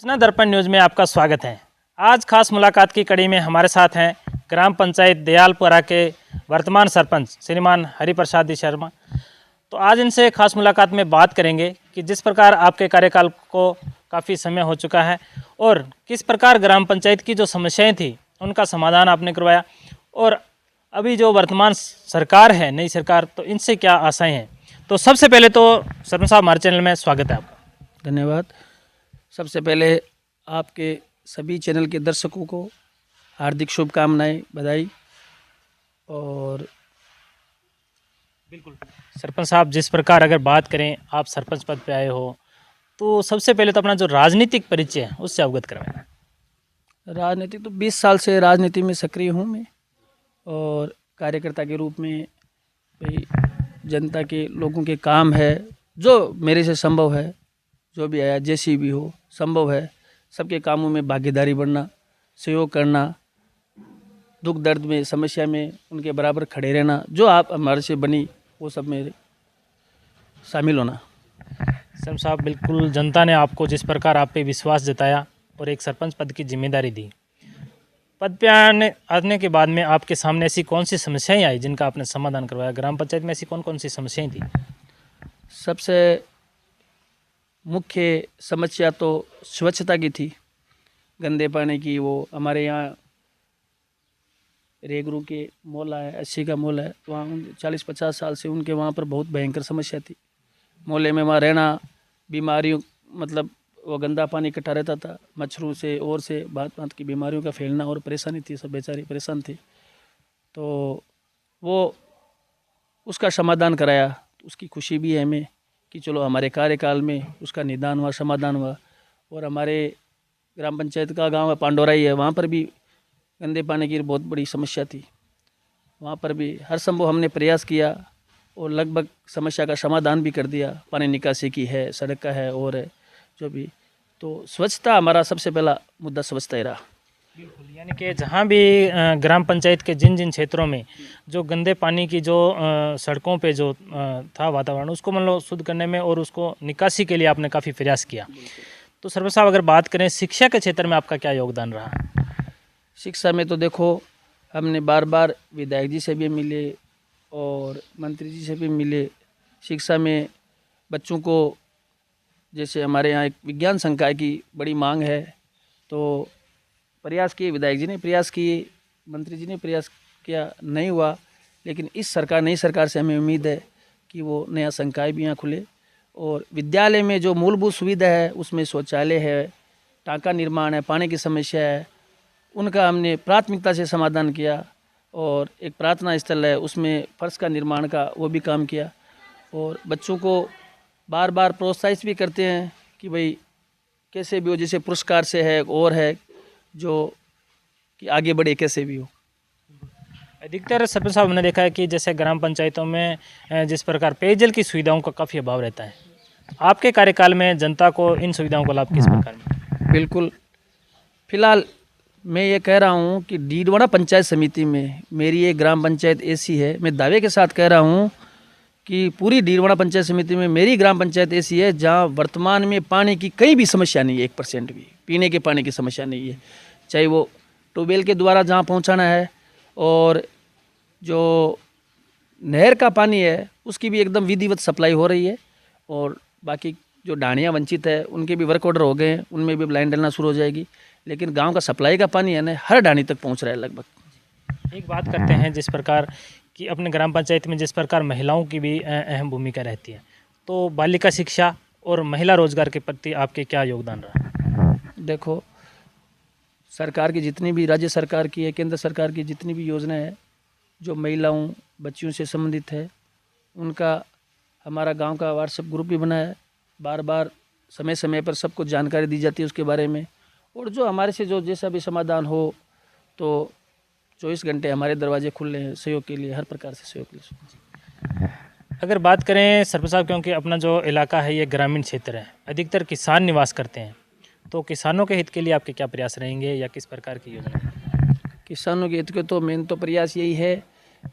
सूचना दर्पण न्यूज़ में आपका स्वागत है। आज खास मुलाकात की कड़ी में हमारे साथ हैं ग्राम पंचायत दयालपुरा के वर्तमान सरपंच श्रीमान हरिप्रसाद शर्मा। तो आज इनसे खास मुलाकात में बात करेंगे कि जिस प्रकार आपके कार्यकाल को काफ़ी समय हो चुका है और किस प्रकार ग्राम पंचायत की जो समस्याएं थी उनका समाधान आपने करवाया, और अभी जो वर्तमान सरकार है, नई सरकार, तो इनसे क्या आशाएँ हैं। तो सबसे पहले तो सरपंच साहब, हमारे चैनल में स्वागत है आपका। धन्यवाद। सबसे पहले आपके सभी चैनल के दर्शकों को हार्दिक शुभकामनाएं, बधाई। और बिल्कुल सरपंच साहब, जिस प्रकार अगर बात करें, आप सरपंच पद पे आए हो, तो सबसे पहले तो अपना जो राजनीतिक परिचय है उससे अवगत करवाएं। राजनीति तो 20 साल से राजनीति में सक्रिय हूँ मैं, और कार्यकर्ता के रूप में भाई जनता के लोगों के काम है जो मेरे से संभव है, जो भी आया जैसी भी हो संभव है, सबके कामों में भागीदारी बनना, सहयोग करना, दुख दर्द में समस्या में उनके बराबर खड़े रहना, जो आप हमारे से बनी वो सब में शामिल होना। सरपंच साहब, बिल्कुल जनता ने आपको जिस प्रकार आप पे विश्वास जताया और एक सरपंच पद की जिम्मेदारी दी, पद पे आने के बाद में आपके सामने ऐसी कौन सी समस्याएं आई जिनका आपने समाधान करवाया? ग्राम पंचायत में ऐसी कौन कौन सी समस्याएं थी? सबसे मुख्य समस्या तो स्वच्छता की थी, गंदे पानी की। वो हमारे यहाँ रेगरू के मोहल्ला है, 80 का मोहल्ला है, वहाँ 40-50 साल से उनके वहाँ पर बहुत भयंकर समस्या थी। मोहल्ले में वहाँ रहना, बीमारियों मतलब वो गंदा पानी इकट्ठा रहता था, मच्छरों से और से भांत भांत की बीमारियों का फैलना और परेशानी थी, सब बेचारे परेशान थे। तो वो उसका समाधान कराया, उसकी खुशी भी है हमें कि चलो हमारे कार्यकाल में उसका निदान हुआ, समाधान हुआ। और हमारे ग्राम पंचायत का गांव है पांडोराई है, वहाँ पर भी गंदे पानी की बहुत बड़ी समस्या थी। वहाँ पर भी हर संभव हमने प्रयास किया और लगभग समस्या का समाधान भी कर दिया। पानी निकासी की है, सड़क का है, और है जो भी। तो स्वच्छता हमारा सबसे पहला मुद्दा स्वच्छता ही रहा। बिल्कुल, यानी कि जहाँ भी ग्राम पंचायत के जिन जिन क्षेत्रों में जो गंदे पानी की जो सड़कों पे जो था वातावरण, उसको मतलब शुद्ध करने में और उसको निकासी के लिए आपने काफ़ी प्रयास किया। तो सरपंच साहब, अगर बात करें शिक्षा के क्षेत्र में आपका क्या योगदान रहा? शिक्षा में तो देखो, हमने बार बार विधायक जी से भी मिले और मंत्री जी से भी मिले। शिक्षा में बच्चों को, जैसे हमारे यहाँ एक विज्ञान संकाय की बड़ी मांग है, तो प्रयास किए, विधायक जी ने प्रयास किए, मंत्री जी ने प्रयास किया, नहीं हुआ। लेकिन इस सरकार, नई सरकार से हमें उम्मीद है कि वो नया संकाय भी यहाँ खुले। और विद्यालय में जो मूलभूत सुविधा है उसमें शौचालय है, टाँका निर्माण है, पानी की समस्या है, उनका हमने प्राथमिकता से समाधान किया। और एक प्रार्थना स्थल है, उसमें फर्श का निर्माण का वो भी काम किया। और बच्चों को बार बार प्रोत्साहित भी करते हैं कि भाई कैसे भी हो, जैसे पुरस्कार से है और है जो कि आगे बढ़े कैसे भी हो। अधिकतर सरपंच साहब, हमने देखा है कि जैसे ग्राम पंचायतों में जिस प्रकार पेयजल की सुविधाओं का काफ़ी अभाव रहता है, आपके कार्यकाल में जनता को इन सुविधाओं का लाभ किस प्रकार में? बिल्कुल, फिलहाल मैं ये कह रहा हूँ कि डीडवाना पंचायत समिति में मेरी एक ग्राम पंचायत ऐसी है, मैं दावे के साथ कह रहा हूँ कि पूरी डीडवाना पंचायत समिति में मेरी ग्राम पंचायत ऐसी है जहाँ वर्तमान में पानी की कहीं भी समस्या नहीं है, 1% भी पीने के पानी की समस्या नहीं है। चाहे वो ट्यूबवेल के द्वारा जहाँ पहुँचाना है, और जो नहर का पानी है उसकी भी एकदम विधिवत सप्लाई हो रही है। और बाकी जो ढाणियाँ वंचित है उनके भी वर्क ऑर्डर हो गए हैं, उनमें भी लाइन डलना शुरू हो जाएगी। लेकिन गांव का सप्लाई का पानी है ना, हर ढाणी तक पहुंच रहा है लगभग। एक बात करते हैं, जिस प्रकार कि अपने ग्राम पंचायत में जिस प्रकार महिलाओं की भी अहम भूमिका रहती है, तो बालिका शिक्षा और महिला रोजगार के प्रति आपके क्या योगदान रहा? देखो, सरकार की जितनी भी, राज्य सरकार की है, केंद्र सरकार की जितनी भी योजनाएं है जो महिलाओं बच्चियों से संबंधित है, उनका हमारा गांव का व्हाट्सएप ग्रुप भी बना है। बार बार समय समय पर सबको जानकारी दी जाती है उसके बारे में। और जो हमारे से जो जैसा भी समाधान हो, तो 24 घंटे हमारे दरवाजे खुले हैं सहयोग के लिए, हर प्रकार से सहयोग के लिए। अगर बात करें सरपंच साहब, क्योंकि अपना जो इलाका है ये ग्रामीण क्षेत्र है, अधिकतर किसान निवास करते हैं, तो किसानों के हित के लिए आपके क्या प्रयास रहेंगे या किस प्रकार की योजना? किसानों के हित के तो मेन तो प्रयास यही है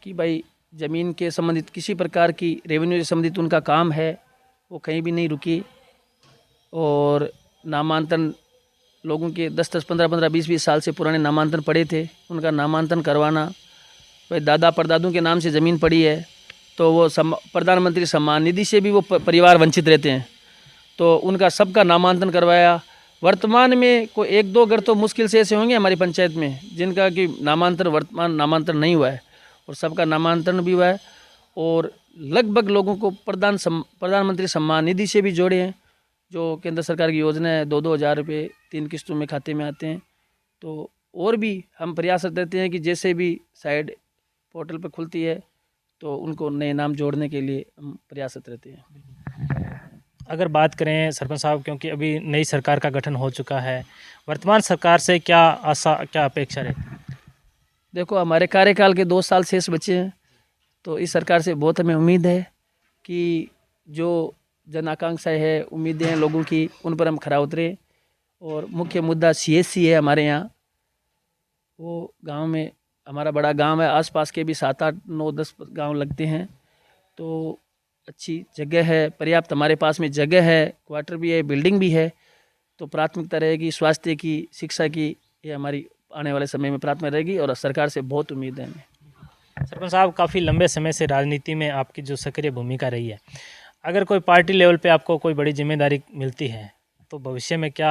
कि भाई ज़मीन के संबंधित किसी प्रकार की रेवेन्यू से संबंधित उनका काम है वो कहीं भी नहीं रुकी, और नामांतरण लोगों के 10-10, 15-15, 20-20 साल से पुराने नामांतरण पड़े थे, उनका नामांतरण करवाना। भाई दादा परदादों के नाम से ज़मीन पड़ी है तो वो प्रधानमंत्री सम्मान निधि से भी वो परिवार वंचित रहते हैं, तो उनका सबका नामांतरण करवाया। वर्तमान में कोई 1-2 घर तो मुश्किल से ऐसे होंगे हमारी पंचायत में जिनका कि वर्तमान नामांतरण नहीं हुआ है, और सबका नामांतरण भी हुआ है। और लगभग लोगों को प्रधानमंत्री सम्मान निधि से भी जोड़े हैं, जो केंद्र सरकार की योजना है। 2-2 हज़ार रुपये 3 किस्तों में खाते में आते हैं। तो और भी हम प्रयास रहते हैं कि जैसे भी साइड पोर्टल पर खुलती है तो उनको नए नाम जोड़ने के लिए हम प्रयासरत रहते हैं। अगर बात करें सरपंच साहब, क्योंकि अभी नई सरकार का गठन हो चुका है, वर्तमान सरकार से क्या आशा, क्या अपेक्षा रहती है? देखो, हमारे कार्यकाल के 2 साल शेष बचे हैं, तो इस सरकार से बहुत हमें उम्मीद है कि जो जन आकांक्षाएँ है, उम्मीदें हैं लोगों की, उन पर हम खरा उतरे। और मुख्य मुद्दा CSC है हमारे यहाँ। वो गांव में, हमारा बड़ा गांव है, आसपास के भी 7, 8, 9, 10 गांव लगते हैं, तो अच्छी जगह है, पर्याप्त हमारे पास में जगह है, क्वार्टर भी है, बिल्डिंग भी है। तो प्राथमिकता रहेगी स्वास्थ्य की, शिक्षा की, ये हमारी आने वाले समय में प्राथमिकता रहेगी, और सरकार से बहुत उम्मीद है हमें। सरपंच साहब, काफ़ी लंबे समय से राजनीति में आपकी जो सक्रिय भूमिका रही है, अगर कोई पार्टी लेवल पे आपको कोई बड़ी जिम्मेदारी मिलती है तो भविष्य में क्या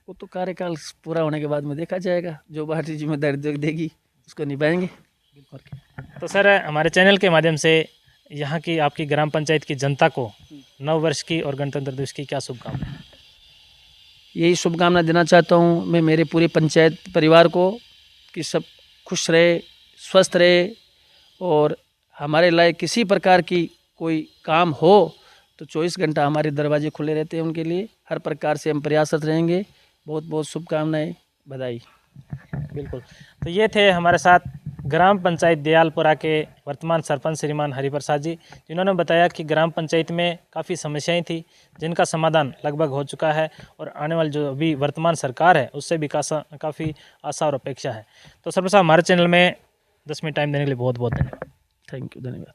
वो तो कार्यकाल पूरा होने के बाद में देखा जाएगा, जो पार्टी जिम्मेदारी देगी उसको निभाएंगे। और क्या। तो सर, हमारे चैनल के माध्यम से यहाँ की आपकी ग्राम पंचायत की जनता को नव वर्ष की और गणतंत्र दिवस की क्या शुभकामनाएं? यही शुभकामना देना चाहता हूँ मैं मेरे पूरे पंचायत परिवार को कि सब खुश रहे, स्वस्थ रहे, और हमारे लायक किसी प्रकार की कोई काम हो तो 24 घंटा हमारे दरवाजे खुले रहते हैं उनके लिए। हर प्रकार से हम प्रयासरत रहेंगे। बहुत बहुत शुभकामनाएं, बधाई। बिल्कुल। तो ये थे हमारे साथ ग्राम पंचायत दयालपुरा के वर्तमान सरपंच श्रीमान हरिप्रसाद जी, जिन्होंने बताया कि ग्राम पंचायत में काफ़ी समस्याएं थी जिनका समाधान लगभग हो चुका है, और आने वाली जो अभी वर्तमान सरकार है उससे भी काफ़ी आशा और अपेक्षा है। तो सरपंच साहब, हमारे चैनल में 10 मिनट टाइम देने के लिए बहुत बहुत धन्यवाद। थैंक यू, धन्यवाद।